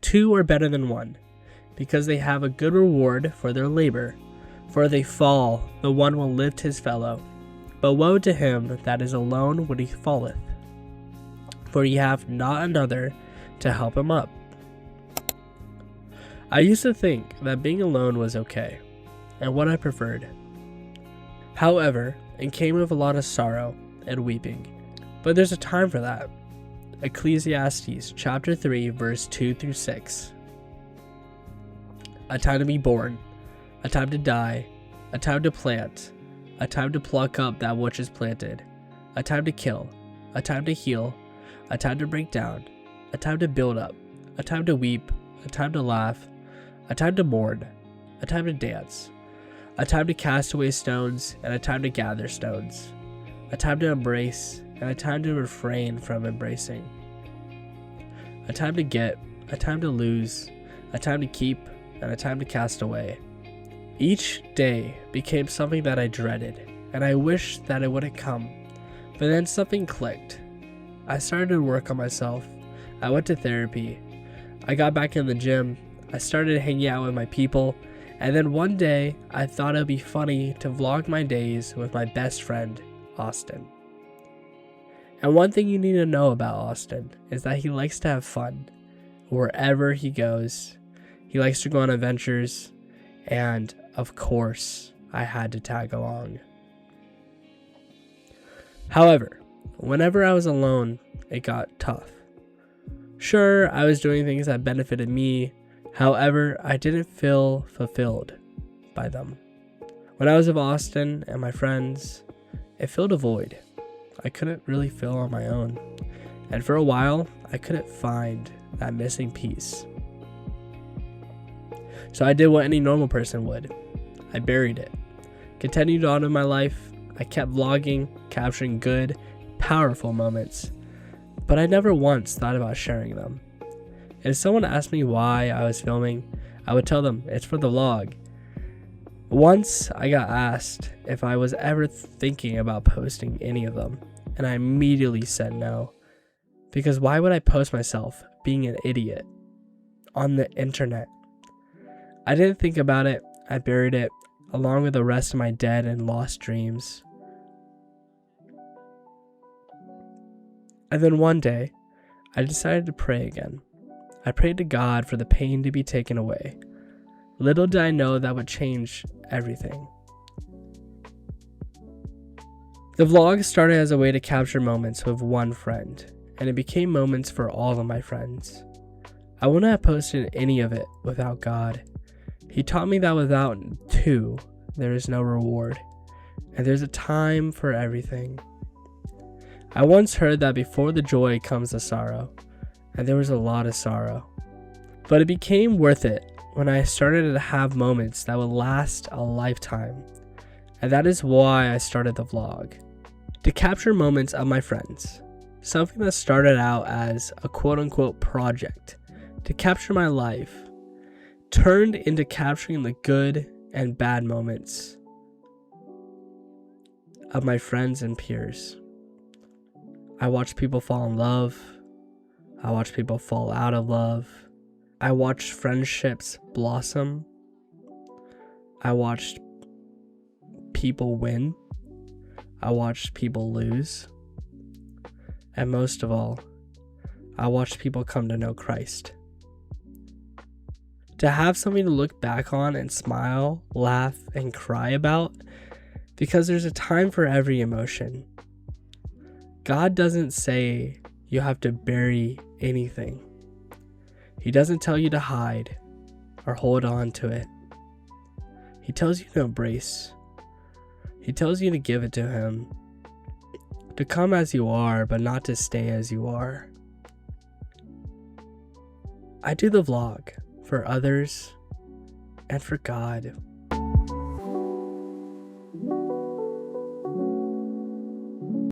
two are better than one, because they have a good reward for their labor. For if they fall, the one will lift his fellow. But woe to him that is alone when he falleth, for he hath not another to help him up. I used to think that being alone was okay, and what I preferred. However, it came with a lot of sorrow and weeping. But there's a time for that. Ecclesiastes chapter 3 verse 2 through 6. A time to be born, a time to die, a time to plant, a time to pluck up that which is planted, a time to kill, a time to heal, a time to break down, a time to build up, a time to weep, a time to laugh, a time to mourn, a time to dance, a time to cast away stones, and a time to gather stones, a time to embrace, and a time to refrain from embracing, a time to get, a time to lose, a time to keep, and a time to cast away. Each day became something that I dreaded, and I wished that it wouldn't come. But then something clicked. I started to work on myself. I went to therapy. I got back in the gym. I started hanging out with my people. And then one day, I thought it would be funny to vlog my days with my best friend, Austin. And one thing you need to know about Austin is that he likes to have fun. Wherever he goes, he likes to go on adventures. And of course, I had to tag along. However, whenever I was alone, it got tough. Sure, I was doing things that benefited me. However, I didn't feel fulfilled by them. When I was with Austin and my friends, it filled a void I couldn't really fill on my own. And for a while, I couldn't find that missing piece. So I did what any normal person would. I buried it. Continued on in my life. I kept vlogging, capturing good, powerful moments. But I never once thought about sharing them. If someone asked me why I was filming, I would tell them it's for the vlog. Once I got asked if I was ever thinking about posting any of them, and I immediately said no. Because why would I post myself being an idiot on the internet? I didn't think about it. I buried it along with the rest of my dead and lost dreams. And then one day, I decided to pray again. I prayed to God for the pain to be taken away. Little did I know that would change everything. The vlog started as a way to capture moments with one friend, and it became moments for all of my friends. I wouldn't have posted any of it without God. He taught me that without two, there is no reward, and there's a time for everything. I once heard that before the joy comes the sorrow, and there was a lot of sorrow. But it became worth it when I started to have moments that would last a lifetime, and that is why I started the vlog. To capture moments of my friends, something that started out as a quote-unquote project, to capture my life, turned into capturing the good and bad moments of my friends and peers. I watched people fall in love. I watched people fall out of love. I watched friendships blossom. I watched people win. I watched people lose. And most of all, I watched people come to know Christ. To have something to look back on and smile, laugh, and cry about, because there's a time for every emotion. God doesn't say you have to bury anything. He doesn't tell you to hide or hold on to it. He tells you to embrace. He tells you to give it to Him. To come as you are, but not to stay as you are. I do the vlog for others and for God.